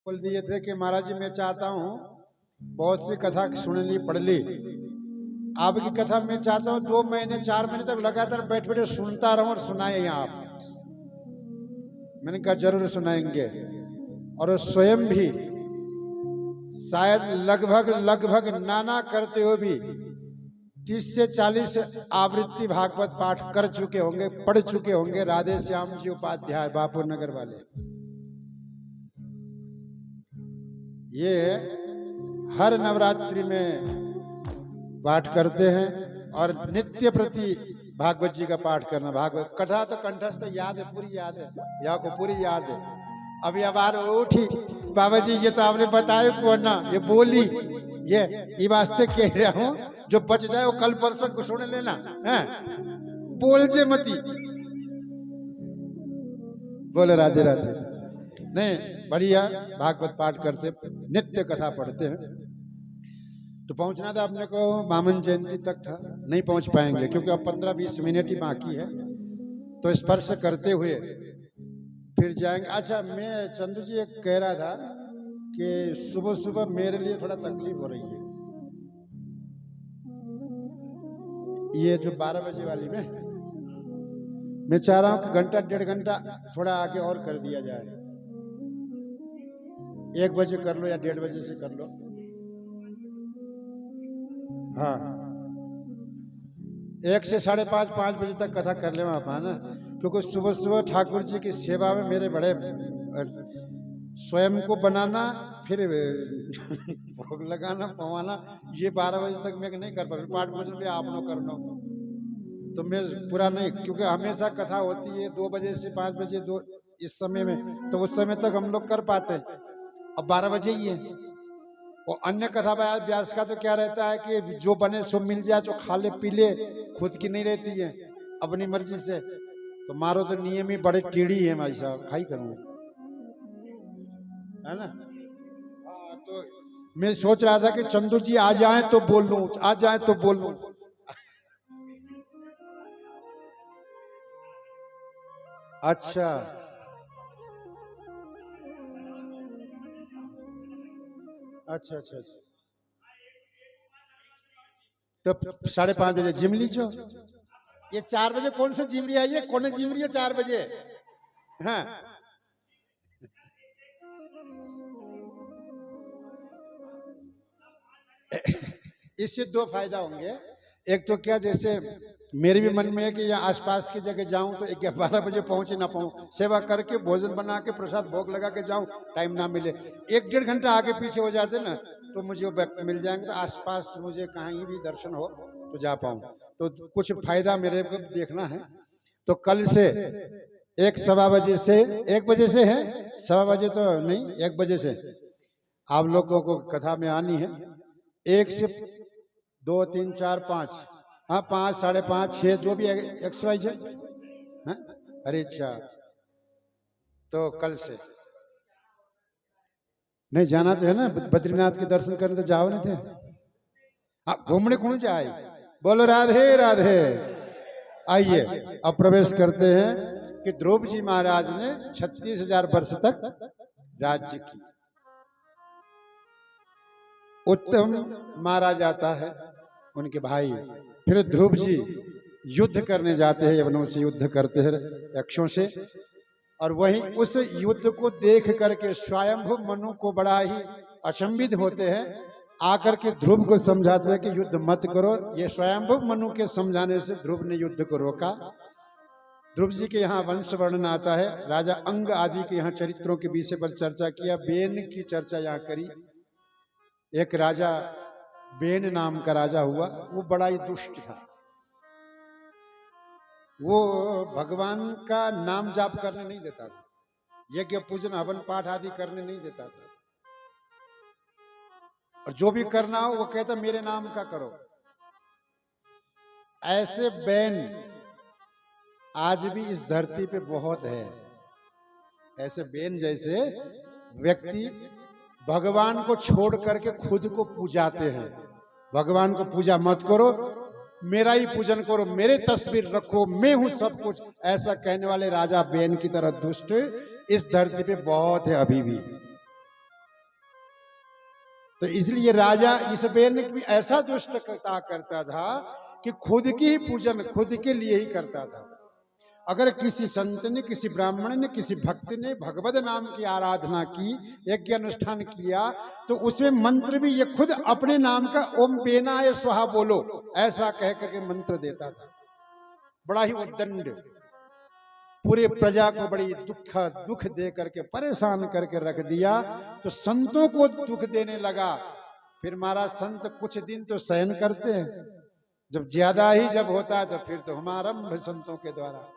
बोल दिए थे कि महाराज जी मैं चाहता हूँ बहुत सी कथा सुन ली पढ़ ली, आपकी कथा मैं चाहता हूँ 2 महीने 4 महीने तक लगातार बैठ बैठे सुनता रहूं और सुनाए आप। मैंने कहा जरूर सुनाएंगे। और वो स्वयं भी शायद लगभग नाना करते हुए भी 30 से 40 आवृत्ति भागवत पाठ कर चुके होंगे, पढ़ चुके होंगे। राधे श्याम जी उपाध्याय बापू नगर वाले ये हर नवरात्रि में पाठ करते हैं और नित्य प्रति भागवत जी का पाठ करना। भागवत कथा तो कंठस्थ याद है, पूरी याद है, या को पूरी याद है। अभी आवाज उठी बाबा जी ये तो आपने बताया कौन ना, ये बोली ये वास्ते कह रहा हूं जो बच जाए वो कल परसों को सुन लेना है, बोल जे मती। बोले राधे राधे। नहीं बढ़िया भागवत पाठ करते, नित्य कथा पढ़ते हैं। तो पहुंचना था अपने को वामन जयंती तक था, नहीं पहुंच पाएंगे क्योंकि अब 15-20 मिनट ही बाकी है। तो स्पर्श करते हुए फिर जाएंगे। अच्छा मैं चंदू जी एक कह रहा था कि सुबह सुबह मेरे लिए थोड़ा तकलीफ हो रही है, ये जो 12 बजे वाली में मैं चाह रहा हूं कि घंटा 1.5 घंटा थोड़ा आगे और कर दिया जाए। 1 बजे कर लो या 1:30 बजे से कर लो। हाँ 1 से 5:30 बजे तक कथा कर ले आप ना, क्योंकि सुबह सुबह ठाकुर जी की सेवा में मेरे बड़े स्वयं को बनाना फिर भोग लगाना पवाना, ये 12 बजे तक मैं नहीं कर पाऊंगा। पाठ भोजन भी आप लोग करना तो मैं पूरा नहीं, क्योंकि हमेशा कथा होती है 2 बजे से 5 बजे, 2 इस समय में, तो उस समय तक हम लोग कर पाते हैं। अब 12 बजे ही है। और अन्य कथा व्यास का तो क्या रहता है कि जो बने सो मिल जाए, जो खा ले पी ले, खुद की नहीं रहती है अपनी मर्जी से। तो मारो तो नियम ही बड़े टीढ़ी है भाई साहब, खाई करूँ है ना। हाँ तो मैं सोच रहा था कि चंदू जी आ जाए तो बोल लूं, आ जाए तो बोल लूं। अच्छा अच्छा अच्छा अच्छा, तो 5:30 बजे जिम लीजिए। ये 4 बजे कौन सा जिम आई है, कौन जिम रही है 4 बजे? हाँ इससे 2 फायदा होंगे। एक तो क्या, जैसे मेरे भी मन में है कि यहाँ आसपास की जगह जाऊं तो 12 बजे पहुंचे ना पहुंच, सेवा करके भोजन बना के प्रसाद भोग लगा के जाऊं, टाइम ना मिले 1-1.5 घंटा आगे पीछे हो जाते ना तो मुझे वो व्यक्ति मिल जाएंगे, तो आसपास मुझे कहीं भी दर्शन हो तो जा पाऊं। तो कुछ फायदा मेरे को देखना है। तो कल से 1-1:15 बजे से 1 बजे से है, 1:15 बजे तो नहीं, 1 बजे से आप लोगों को कथा में आनी है। 1 से 2 3 4 5, हाँ 5 5:30 6 जो भी एक्सरसाइज है। अरे अच्छा तो कल से नहीं जाना तो है ना, बद्रीनाथ के दर्शन करने तो जाओ नहीं थे। हाँ घूमने कौन जाए। बोलो राधे राधे। आइए अब प्रवेश करते हैं कि ध्रुव जी महाराज ने 36,000 वर्ष तक राज्य की। उत्तम महाराज आता है, उनके भाई, फिर ध्रुव जी युद्ध करने जाते हैं, यवनों से युद्ध करते हैं यक्षों से। और वहीं उस युद्ध को देख करके स्वयंभू मनु को बड़ा ही अचंभित होते हैं, आकर के ध्रुव को समझाते हैं कि युद्ध मत करो। ये स्वयंभू मनु के समझाने से ध्रुव ने युद्ध को रोका। ध्रुव जी के यहाँ वंश वर्णन आता है, राजा अंग आदि के यहाँ चरित्रों के विषय पर चर्चा किया, बेन की चर्चा यहाँ करी। एक राजा बेन नाम का राजा हुआ, वो बड़ा ही दुष्ट था। वो भगवान का नाम जाप करने नहीं देता था, यज्ञ पूजन हवन पाठ आदि करने नहीं देता था, और जो भी करना हो वो कहता मेरे नाम का करो। ऐसे बेन आज भी इस धरती पे बहुत है। ऐसे बेन जैसे व्यक्ति भगवान को छोड़ करके खुद को पूजाते हैं। भगवान को पूजा मत करो, मेरा ही पूजन करो, मेरे तस्वीर रखो, मैं हूं सब कुछ, ऐसा कहने वाले राजा बेन की तरह दुष्ट इस धरती पे बहुत है अभी भी। तो इसलिए राजा इस बेन भी ऐसा दुष्टता करता था कि खुद की ही पूजन खुद के लिए ही करता था। अगर किसी संत ने, किसी ब्राह्मण ने, किसी भक्त ने भगवत नाम की आराधना की, यज्ञ अनुष्ठान किया, तो उसमें मंत्र भी ये खुद अपने नाम का ओम बेनाय स्वाहा बोलो ऐसा कह करके मंत्र देता था। बड़ा ही उद्दंड, पूरे प्रजा को बड़ी दुख दे करके परेशान करके रख दिया। तो संतों को दुख देने लगा। फिर महाराज संत कुछ दिन तो सहन करते हैं, जब ज्यादा ही जब होता है तो फिर तो हमारंभ संतों के द्वारा।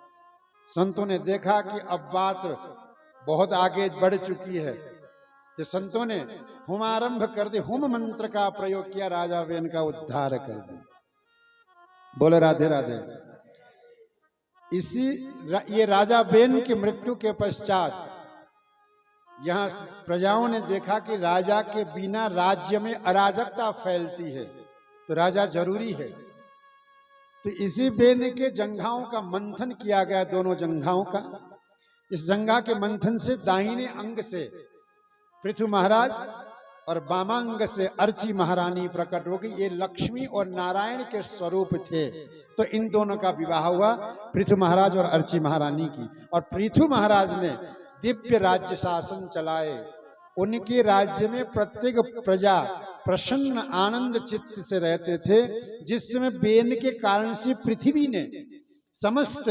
संतों ने देखा कि अब बात बहुत आगे बढ़ चुकी है, तो संतों ने हुमारंभ कर दी, हुम मंत्र का प्रयोग किया, राजा वेन का उद्धार कर दिया। बोले राधे राधे। ये राजा बेन की मृत्यु के पश्चात यहां प्रजाओं ने देखा कि राजा के बिना राज्य में अराजकता फैलती है, तो राजा जरूरी है। तो इसी बेन के जंघाओं का मंथन किया गया, दोनों जंघाओं का। इस जंघा के मंथन से दाहिने अंग से पृथु महाराज और वामांग से अर्ची महारानी प्रकट हो गई। ये लक्ष्मी और नारायण के स्वरूप थे। तो इन दोनों का विवाह हुआ, पृथु महाराज और अर्ची महारानी की। और पृथु महाराज ने दिव्य राज्य शासन चलाए। उनके राज्य में प्रत्येक प्रजा प्रसन्न आनंद चित्त से रहते थे, जिसमें बेन के कारण से पृथ्वी ने समस्त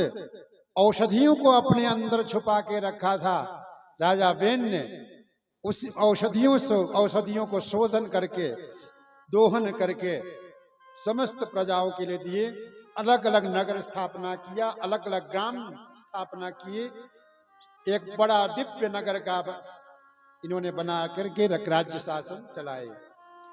औषधियों को अपने अंदर छुपा के रखा था। राजा बेन ने उस औषधियों को शोधन करके, दोहन करके समस्त प्रजाओं के लिए दिए। अलग अलग नगर स्थापना किया, अलग अलग ग्राम स्थापना किए। एक बड़ा दिव्य नगर का इन्होंने बना करके राज्य शासन चलाए।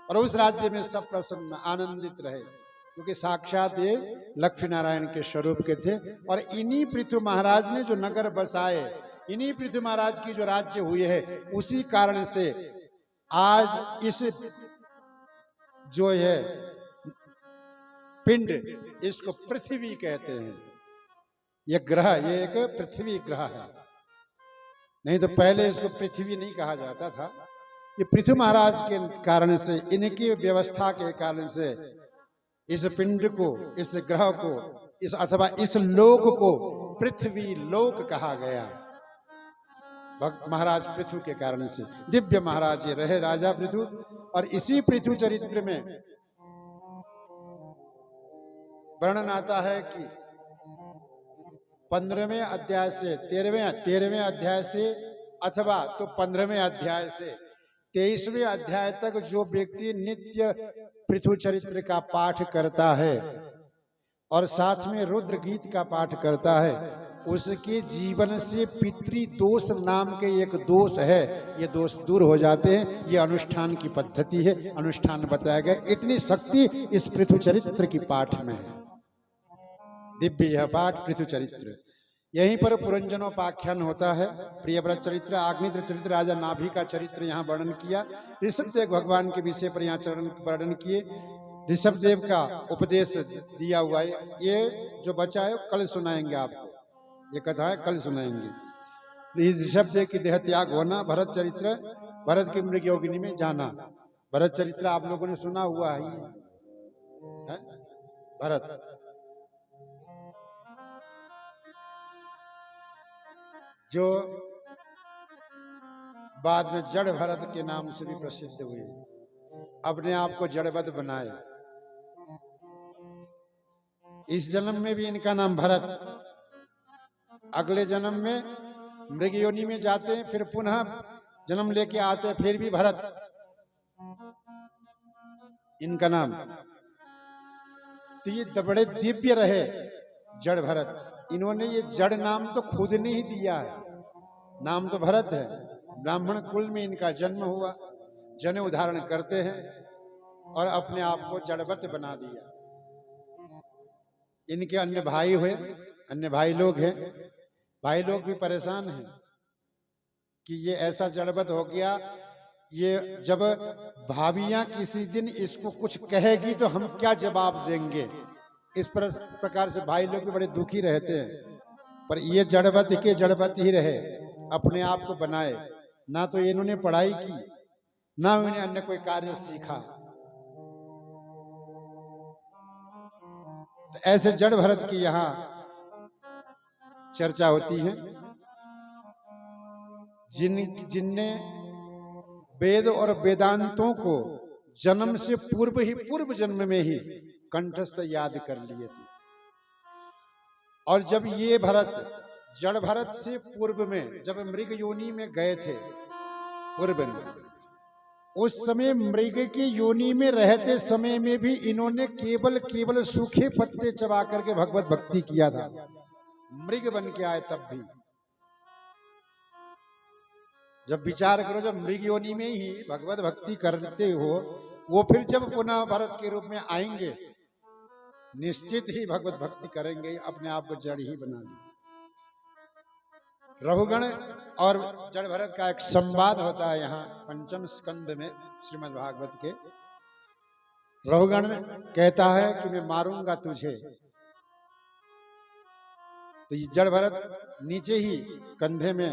और उस राज्य में सब प्रसन्न आनंदित रहे, क्योंकि साक्षात ये लक्ष्मी नारायण के स्वरूप के थे। और इन्हीं पृथु महाराज ने जो नगर बसाए, इन्हीं पृथु महाराज की जो राज्य हुए है, उसी कारण से आज इस जो है पिंड, इसको पृथ्वी कहते हैं। ये ग्रह, ये एक पृथ्वी ग्रह है। नहीं तो पहले इसको पृथ्वी नहीं कहा जाता था। ये पृथु महाराज के कारण से, इनकी व्यवस्था के कारण से इस पिंड को, इस ग्रह को, इस अथवा इस लोक को पृथ्वी लोक कहा गया। महाराज पृथु के कारण से दिव्य महाराज ये रहे, राजा पृथु। और इसी पृथु चरित्र में वर्णन आता है कि 15वें अध्याय से 13वें अध्याय से, अथवा तो 15वें अध्याय से 23वें अध्याय तक जो व्यक्ति नित्य पृथु चरित्र का पाठ करता है और साथ में रुद्र गीत का पाठ करता है, उसके जीवन से पितृ दोष नाम के एक दोष है, ये दोष दूर हो जाते हैं। ये अनुष्ठान की पद्धति है, अनुष्ठान बताया गया। इतनी शक्ति इस पृथु चरित्र की पाठ में है। दिव्य यह पाठ पृथु चरित्र। यहीं पर पुरंजनोपाख्यान होता है। प्रियव्रत चरित्र, आग्नेत्र चरित्र, राजा नाभि का चरित्र यहाँ वर्णन किया। ऋषभदेव भगवान के विषय पर यहाँ वर्णन किए। ऋषभदेव का उपदेश दिया हुआ है। ये जो बचा है कल सुनाएंगे आपको, ये कथा है कल सुनाएंगे। ऋषभदेव की देह त्याग होना, भरत चरित्र, भरत की मृग योगिनी में जाना। भरत चरित्र आप लोगों ने सुना हुआ है। भरत जो बाद में जड़ भरत के नाम से भी प्रसिद्ध हुए, अपने आप को जड़वत बनाए। इस जन्म में भी इनका नाम भरत, अगले जन्म में मृग योनि में जाते हैं, फिर पुनः जन्म लेके आते हैं, फिर भी भरत इनका नाम। तो ये बड़े दिव्य रहे जड़ भरत। इन्होंने ये जड़ नाम तो खुद ने ही दिया है, नाम तो भरत है। ब्राह्मण कुल में इनका जन्म हुआ, जनेऊ धारण करते हैं और अपने आप को जड़वत बना दिया। इनके अन्य भाई हुए, अन्य भाई लोग हैं। भाई लोग भी परेशान हैं कि ये ऐसा जड़वत हो गया। ये जब भाभियां किसी दिन इसको कुछ कहेगी तो हम क्या जवाब देंगे, इस प्रकार से भाई लोग भी बड़े दुखी रहते हैं। पर ये जड़वत के जड़वत ही रहे, अपने आप को बनाए। ना तो इन्होंने पढ़ाई की, ना उन्हें अन्य कोई कार्य सीखा। तो ऐसे जड़ भरत की यहाँ चर्चा होती है, जिनने वेद और वेदांतों को जन्म से पूर्व जन्म में ही कंठस्थ याद कर लिए थे। और जब ये भरत जड़ भरत से पूर्व में जब मृग योनि में गए थे, पूर्व में, उस समय मृग की योनि में रहते समय में भी इन्होंने केवल सूखे पत्ते चबा करके भगवत भक्ति किया था। मृग बन के आए तब भी। जब विचार करो, जब मृग योनि में ही भगवत भक्ति करते हो, वो फिर जब पुनः भरत के रूप में आएंगे, निश्चित ही भगवत भक्ति करेंगे, अपने आप को जड़ ही बना देंगे। रहुगण और जड़ भरत का एक संवाद होता है यहाँ पंचम स्कंद में श्रीमद् भागवत के। रहुगण कहता है कि मैं मारूंगा तुझे, तो ये जड़ भरत नीचे ही कंधे में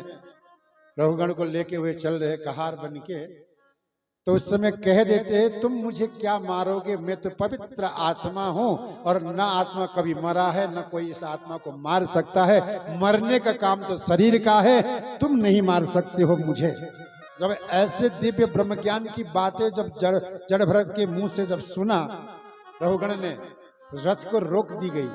रहुगण को लेके हुए चल रहे कहार बन के, तो उस समय कह देते हैं, तुम मुझे क्या मारोगे, मैं तो पवित्र आत्मा हूं और न आत्मा कभी मरा है, न कोई इस आत्मा को मार सकता है। मरने का काम तो शरीर का है, तुम नहीं मार सकते हो मुझे। जब ऐसे दिव्य ब्रह्म ज्ञान की बातें जब जड़ भरत के मुंह से जब सुना, रहुगण ने रथ को रोक दी गई,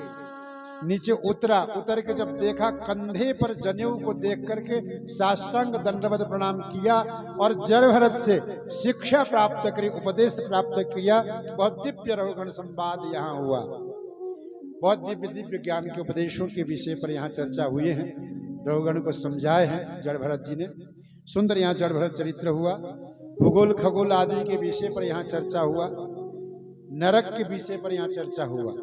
नीचे उतर के जब देखा, कंधे पर जनेऊ को देख करके साष्टांग दंडवत प्रणाम किया और जड़ भरत से शिक्षा प्राप्त करी, उपदेश प्राप्त किया। बहुत दिव्य रहुगण संवाद यहाँ हुआ। बहुत दिव्य ज्ञान के उपदेशों के विषय पर यहाँ चर्चा हुए हैं, रहुगण को समझाए हैं जड़ भरत जी ने। सुंदर यहाँ जड़ भरत चरित्र हुआ। भूगोल खगोल आदि के विषय पर यहाँ चर्चा हुआ। नरक के विषय पर यहाँ चर्चा हुआ।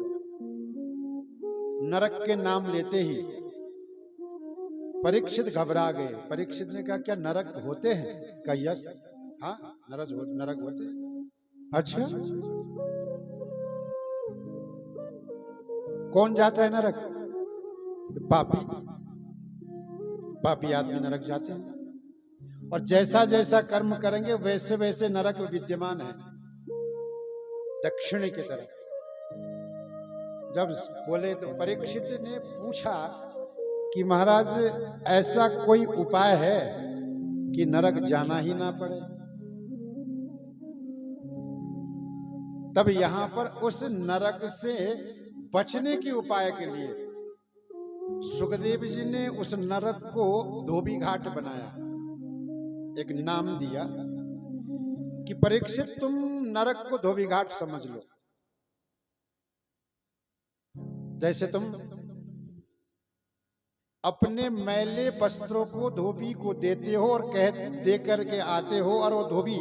नरक के नाम लेते ही परीक्षित घबरा गए। परीक्षित ने कहा, क्या नरक होते हैं? कहा यस, हाँ नरक होते। अच्छा, कौन जाता है नरक? पापी आदमी नरक जाते हैं, और जैसा जैसा कर्म करेंगे वैसे वैसे नरक विद्यमान है दक्षिण की तरफ। जब बोले तो परीक्षित ने पूछा कि महाराज ऐसा कोई उपाय है कि नरक जाना ही ना पड़े? तब यहां पर उस नरक से बचने के उपाय के लिए सुखदेव जी ने उस नरक को धोबी घाट बनाया, एक नाम दिया कि परीक्षित तुम नरक को धोबी घाट समझ लो। जैसे तुम अपने मैले वस्त्रों को धोबी को देते हो और दे करके आते हो, और वो धोबी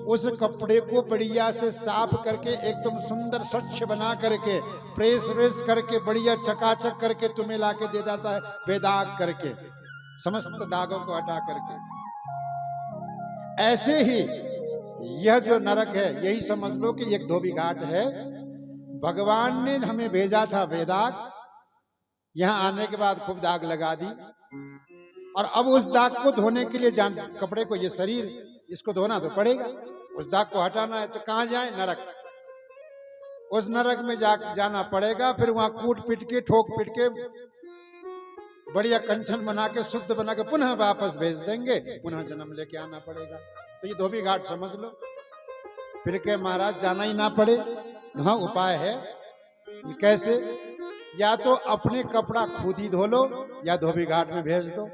उस कपड़े को बढ़िया से साफ करके एकदम सुंदर स्वच्छ बना करके प्रेस वेस करके बढ़िया चकाचक करके तुम्हें लाके दे देता है, बेदाग करके, समस्त दागों को हटा करके। ऐसे ही यह जो नरक है, यही समझ लो कि एक धोबी घाट है। भगवान ने हमें भेजा था बेदाग, यहां आने के बाद खूब दाग लगा दी, और अब उस दाग को धोने के लिए कपड़े को, ये शरीर, इसको धोना तो पड़ेगा। उस दाग को हटाना है तो कहां जाए? नरक। उस नरक में जाना पड़ेगा। फिर वहां कूट पीट के, ठोक पीट के, बढ़िया कंचन बना के, शुद्ध बना के पुनः वापस भेज देंगे, पुनः जन्म लेके आना पड़ेगा। तो ये धोबी घाट समझ लो। फिर के महाराज जाना ही ना पड़े? हाँ, उपाय है। कैसे? या तो अपने कपड़ा खुद ही धो लो या धोबी घाट में भेज दो।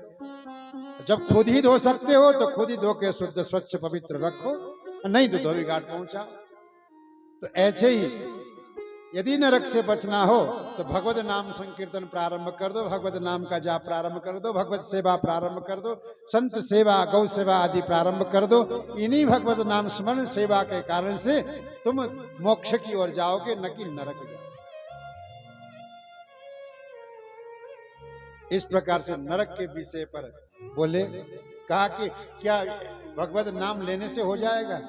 जब खुद ही धो सकते हो तो खुद ही धो के शुद्ध स्वच्छ पवित्र रखो, नहीं तो धोबी घाट पहुंचाओ। तो ऐसे ही यदि नरक से बचना हो तो भगवत नाम संकीर्तन प्रारंभ कर दो, भगवत नाम का जाप प्रारंभ कर दो, भगवत सेवा प्रारंभ कर दो, संत सेवा, गौ सेवा आदि प्रारंभ कर दो। इन्हीं भगवत नाम स्मरण सेवा के कारण से तुम मोक्ष की ओर जाओगे, न कि नरक जाओगे। इस प्रकार से नरक के विषय पर बोले। कहा कि क्या भगवत नाम लेने से हो जाएगा?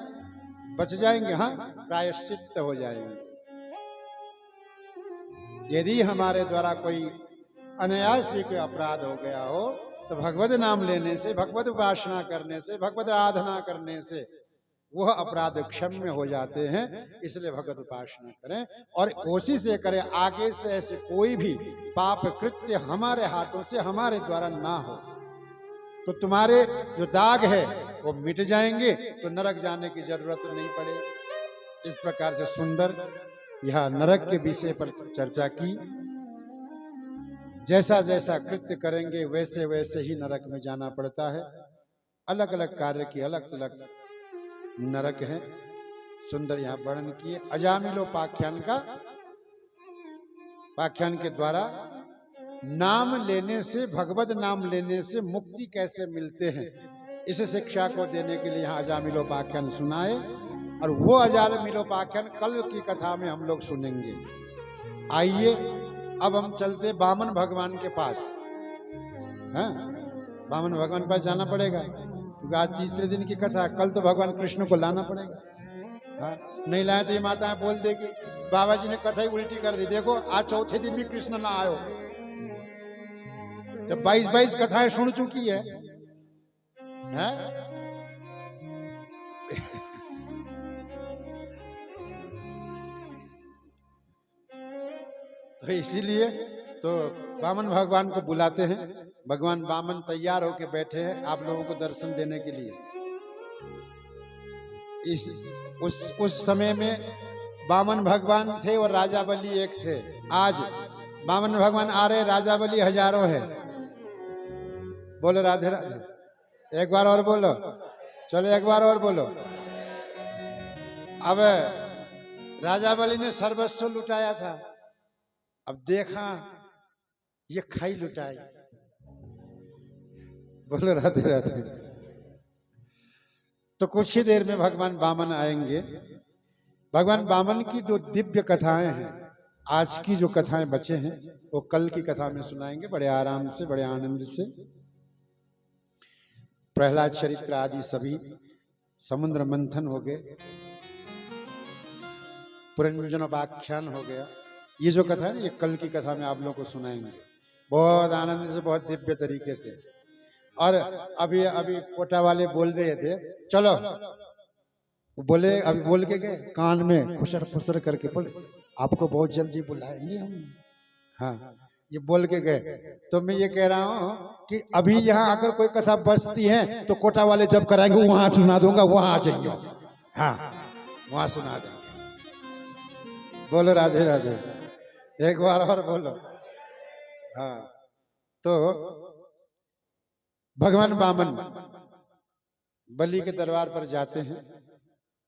बच जाएंगे? हाँ, प्रायश्चित हो जाएंगे। यदि हमारे द्वारा कोई अनायास भी कोई अपराध हो गया हो तो भगवत नाम लेने से, भगवत उपासना करने से, भगवत आराधना करने से वह अपराध क्षम्य हो जाते हैं। इसलिए भगवत उपासना करें और कोशिश ये करें आगे से ऐसे कोई भी पाप कृत्य हमारे हाथों से हमारे द्वारा ना हो, तो तुम्हारे जो दाग है वो मिट जाएंगे, तो नरक जाने की जरूरत नहीं पड़ेगी। इस प्रकार से सुंदर यह नरक के विषय पर चर्चा की। जैसा जैसा कृत्य करेंगे वैसे वैसे ही नरक में जाना पड़ता है। अलग अलग कार्य की अलग अलग नरक है। सुंदर यहाँ वर्णन किए। अजामिलोपाख्यान का पाख्यान के द्वारा नाम लेने से, भगवत नाम लेने से मुक्ति कैसे मिलते हैं, इस शिक्षा को देने के लिए यहाँ अजामिलोपाख्यान सुनाए। और वो अजामिलोपाख्यान कल की कथा में हम लोग सुनेंगे। आइए अब हम चलते वामन भगवान के पास। हाँ, वामन भगवान के पास जाना पड़ेगा क्योंकि आज तीसरे दिन की कथा, कल तो भगवान कृष्ण को लाना पड़ेगा। हाँ, नहीं लाए तो ये माता बोल देगी बाबा जी ने कथा ही उल्टी कर दी। देखो आज चौथे दिन भी कृष्ण ना आयो, जब 22 कथाएं सुन चुकी है। तो इसीलिए तो वामन भगवान को बुलाते हैं। भगवान वामन तैयार होके बैठे हैं आप लोगों को दर्शन देने के लिए। उस समय में वामन भगवान थे और राजा बलि एक थे। आज वामन भगवान आ रहे, राजा बलि हजारों है। बोलो राधे राधे। एक बार और बोलो, चलो एक बार और बोलो। अब राजा बलि ने सर्वस्व लुटाया था, अब देखा ये खाई लुटाई। बोलो राधे राधे। तो कुछ ही देर में भगवान वामन आएंगे। भगवान वामन की जो दिव्य कथाएं हैं, आज की जो कथाएं बचे हैं वो कल की कथा में सुनाएंगे, बड़े आराम से, बड़े आनंद से। प्रहलाद चरित्र आदि सभी, समुद्र मंथन हो गए, पुनर्जन्मोपाख्यान हो गया। ये जो कथा है ना, ये कल की कथा में आप लोगों को सुनाएंगे बहुत आनंद से, बहुत दिव्य तरीके से। और अभी कोटा वाले बोल रहे थे चलो, बोले अभी बोल के गए कान में खुसर फुसर करके, बोले आपको बहुत जल्दी बुलाएंगे हम। हाँ, ये बोल के गए। तो मैं ये कह रहा हूँ कि अभी यहाँ आकर कोई कथा बचती है तो कोटा वाले जब कराएंगे वहां सुना दूंगा, वहां आ जाइए। हाँ, वहां सुना देंगे। बोलो राधे राधे। एक बार और बोलो। हाँ, तो भगवान वामन बलि के दरबार पर जाते हैं,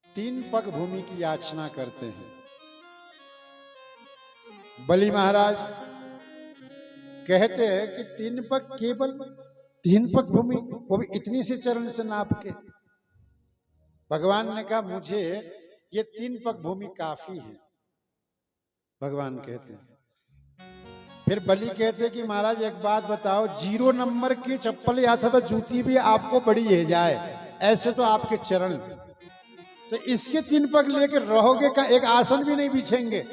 3 पग भूमि की याचना करते हैं। बलि महाराज कहते हैं कि 3 पग, केवल 3 पग भूमि, वो भी इतनी सी चरण से नाप के। भगवान ने कहा मुझे ये 3 पग भूमि काफी है। भगवान कहते हैं। फिर बलि कहते कि महाराज एक बात बताओ, 0 नंबर की चप्पल या अथवा जूती भी आपको बड़ी है जाए, ऐसे तो आपके चरण, तो इसके 3 पग लेकर रहोगे का, एक आसन भी नहीं बिछेंगे।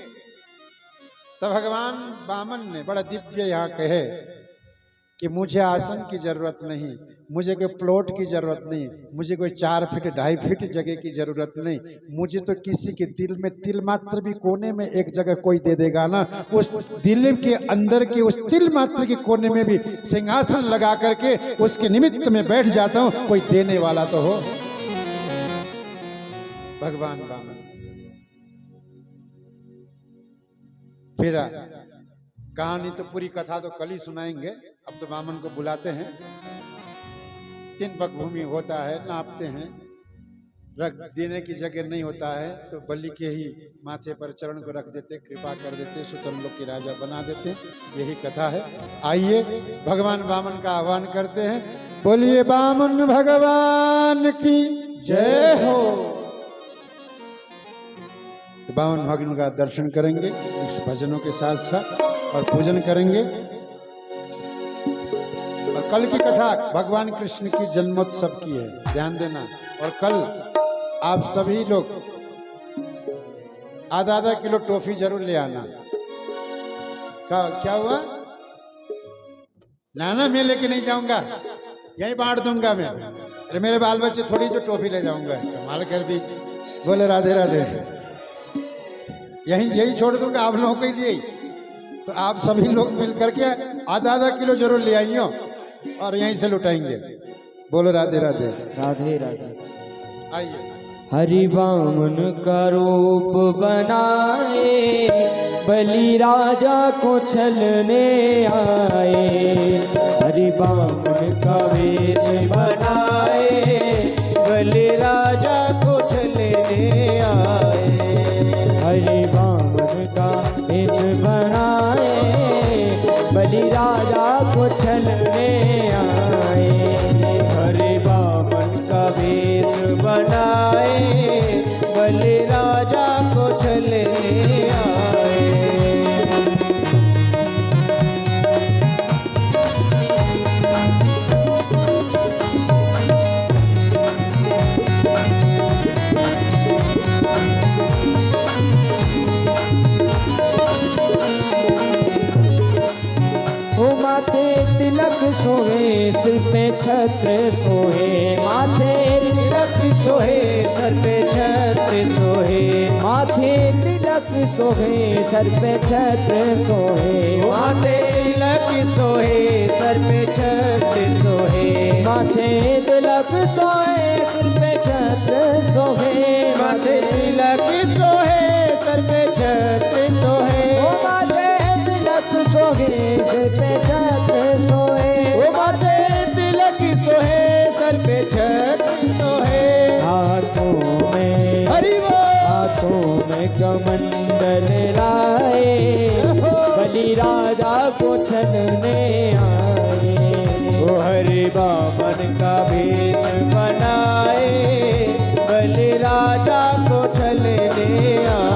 तब भगवान वामन ने बड़ा दिव्य यहाँ कहे कि मुझे आसन की जरूरत नहीं, मुझे कोई प्लॉट की जरूरत नहीं, मुझे कोई 4 फीट 2.5 फीट जगह की जरूरत नहीं, मुझे तो किसी के दिल में तिल मात्र भी कोने में एक जगह कोई दे देगा ना, उस दिल के अंदर के उस तिल मात्र के कोने में भी सिंहासन लगा करके उसके निमित्त में बैठ जाता हूं, कोई देने वाला तो हो। भगवान वामन फिर कहानी तो पूरी कथा तो कल ही सुनाएंगे। अब तो वामन को बुलाते हैं, 3 पग भूमि होता है, नापते हैं, रख देने की जगह नहीं होता है तो बलि के ही माथे पर चरण को रख देते, कृपा कर देते, सुतन लोक के राजा बना देते। यही कथा है। आइए भगवान वामन का आह्वान करते हैं। बोलिए वामन भगवान की जय हो। तो वामन भगवान का दर्शन करेंगे इस भजनों के साथ साथ और पूजन करेंगे। और कल की कथा भगवान कृष्ण की जन्मोत्सव की है, ध्यान देना। और कल आप सभी लोग आधा किलो टॉफी जरूर ले आना। क्या हुआ? नाना मैं लेके नहीं जाऊंगा, यही बांट दूंगा मैं। अरे मेरे बाल बच्चे थोड़ी जो टॉफी ले जाऊंगा, कमाल कर दी। बोले राधे राधे। यही छोड़ दूंगा आप लोगों के लिए, तो आप सभी लोग मिल करके आधा आधा किलो जरूर ले आइयो और यहीं से लुटाएंगे। बोलो राधे राधे। राधे राधे। आइए। हरि वामन का रूप बनाए, बलि राजा को छलने आए। हरि वामन का वेश बनाए, बलि राजा को छलने आए। हरि वामन का वेश बनाए, बलि राजा को छलने आए। हरि वामन का वेश बनाए, बलि राजा को छलने आए। माथे तिलक सोहे, सिर पे छत्र सोहे। माथे तिलक सोहे, सर पे छत्र सोहे। माथे तिलक सोहे, सर पे छत्र सोहे। माथे तिलक सोहे, सर पे छत्र सोहे। माथे तिलक सोहे, सिर पे छत्र सोहे। माथे तिलक सोहे, सर पे छत्र सोहे। माथे तिलक सोहे, सिर पे छत्र सोहे। ओ माथे तिलक सोहे, सर पे छत्र सोहे। हाथों में हाथों में कमंडल लाए, बलि राजा को छलने आए। ओ हरि वामन का वेश बनाए, बलि राजा को छलने आए।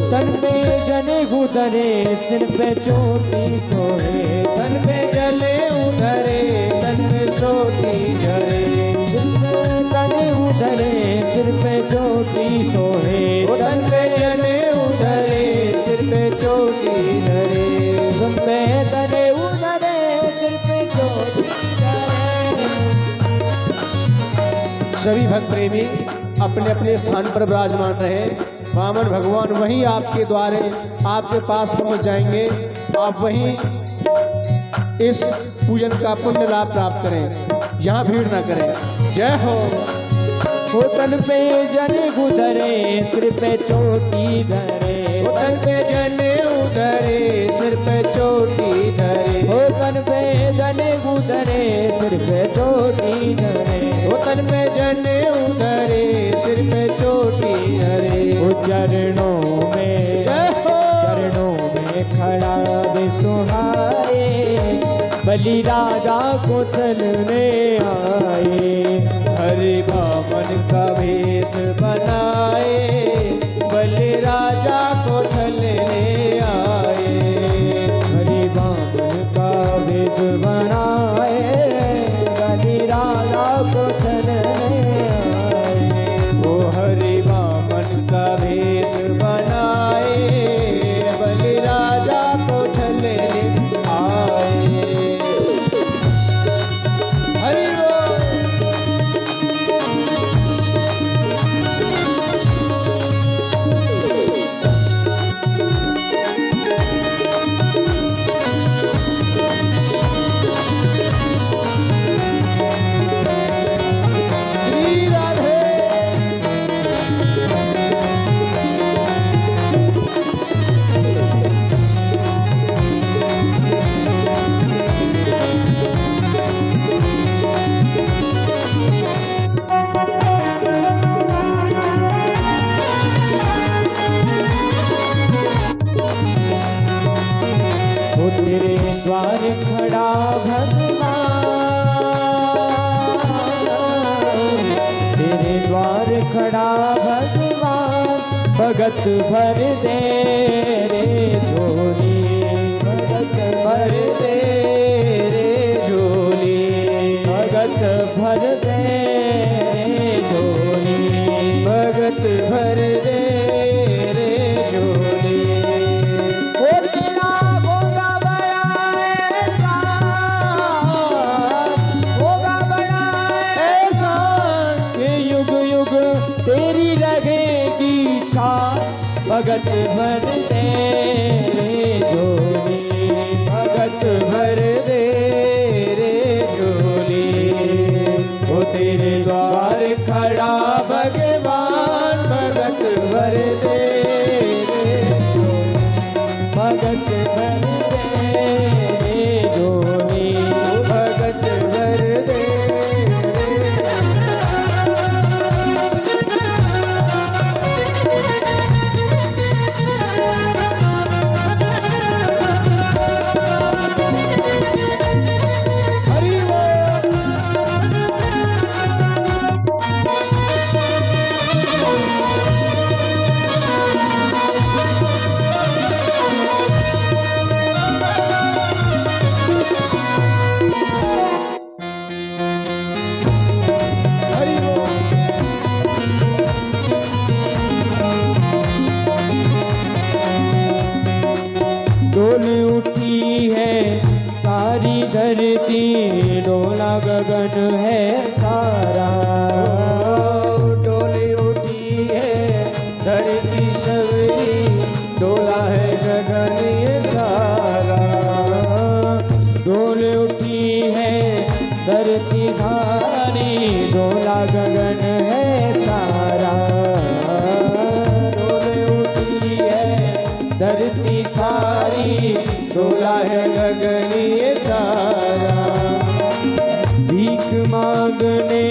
तन पे जने उधरे, सिर पे चोटी सोहे। तन पे जले उधरे, तन पे चोटी झरे। तने उधरे, सिर पे चोटी सोहे। तन पे जले उधरे, सिर पे चोटी झरे। तन पे तने उधरे, सिर पे चोटी झरे। सभी भक्त प्रेमी अपने अपने स्थान पर विराजमान रहे। वामन भगवान वहीं आपके द्वारे आपके पास पहुंच जाएंगे। आप वहीं इस पूजन का पुण्य लाभ प्राप्त करें, यहाँ भीड़ ना करें। जय हो। तन पे जने उधरे, सिर पे चोटी धरे। तन पे जने उधरे, सिर पे चोटी धरे। तन पे जने उधरे, सिर पे चोटी धरे। तन पे जने उधरे, सिर पे चोटी धरे। चरणों में खड़ा बेसुहाए, बलि राजा को छलने आए। हरि वामन का वेश बनाए, बलि राजा को छलने आए। हरि वामन का वेश बनाए, बलि राजा को छलने आए। ओ हरि वामन का वेश बनाए, बलि राजा को छलने आए। हरि बोल। तेरे द्वार खड़ा भगवान, तेरे द्वार खड़ा भगवान, भगत भर दे रे झोली, भगत भर दे रे झोली, भगत भर दे रे झोली, भगत भर दे रे झोली। ओ तेरा होगा बड़ा एहसान, होगा बड़ा एहसान, कि युग युग तेरी रहेगी शान, भगत भर दे रे झोली, भगत भर दे रे झोली। ओ तेरे द्वार खड़ा भगवान, भगत भर दे रे झोली, भगत भर दे रे झोली, भगत भर दे रे। हरि बोल। हरि बोल। डोल उठी है सारी धरती, डोला गगन है सारा, डोल उठी है धरती सवरी, डोला है गगन ये सारा, डोल उठी है धरती सारी, डोला गगन है सारा, डोल उठी है धरती सारी, डोला है गगन ये सारा। भीख मांगने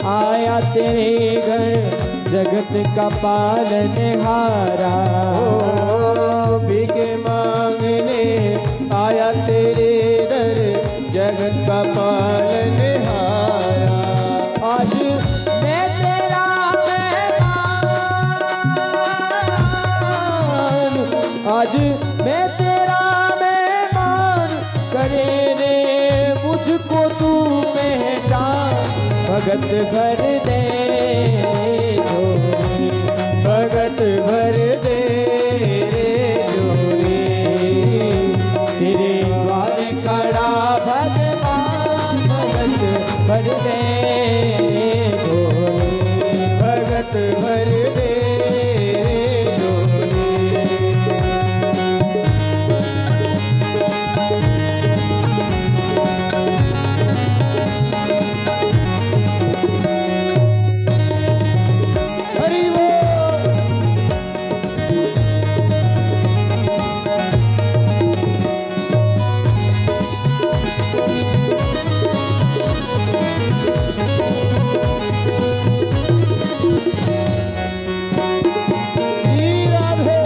आया तेरे घर, जगत का पालनहारा, भीख मांगने आया तेरे घर, जगत का पालनहारा। आज मैं तेरा मेहमान, आज मैं तेरा मेहमान, करे रे मुझको तू पहचान, भगत भर दे झोली, भगत भर दे रे झोली। तेरे द्वार खड़ा भगवान, भगत भर दे झोली, भगत भर दे झोली। हरि बोल। श्री राधे।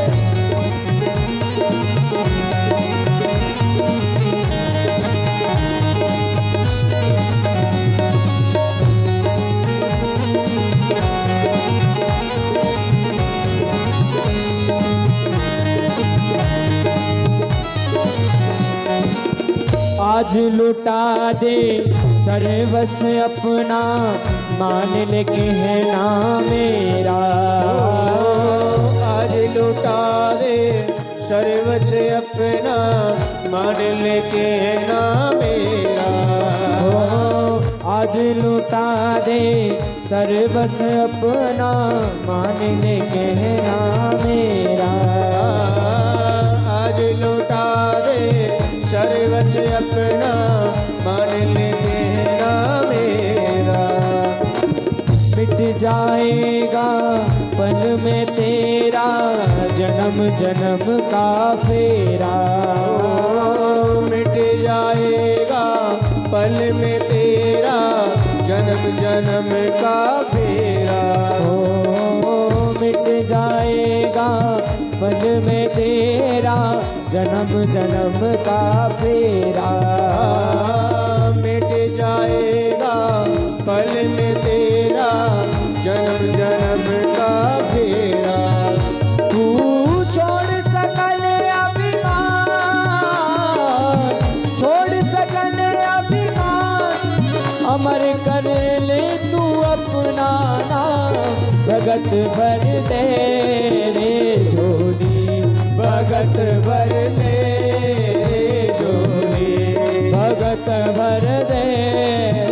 आज लुटा दे सर्वस अपना, मान ले कहना मेरा, आज लुटा दे सर्वस अपना, मान ले कहना मेरा, आज लुटा दे सर्वस अपना, मान ले कहना मेरा, आज लुटा दे सर्वस अपना, मान ले कहना मेरा। मिट जाएगा पल में तेरा, जन्म जन्म का फेरा, मिट जाएगा पल में तेरा, जन्म जन्म का फेरा, मिट जाएगा पल में तेरा, जन्म जन्म का फेरा। मिट जाएगा पल में तेरा जन्म जन्म का फेरा। तू छोड़ सकल अभिमान, छोड़ सकल अभिमान, अमर कर ले तू अपना नाम। भगत भर दे रे झोली, भगत भर ले झोली, भगत भर दे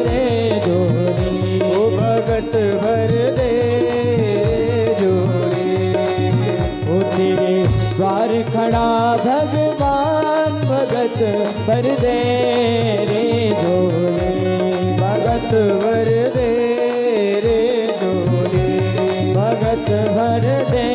रे झोली, ओ भगत भर दे झोली। ओ तेरे द्वार खड़ा भगवान, भगत भर दे रे झोली, भगत भर दे रे झोली, भगत भर दे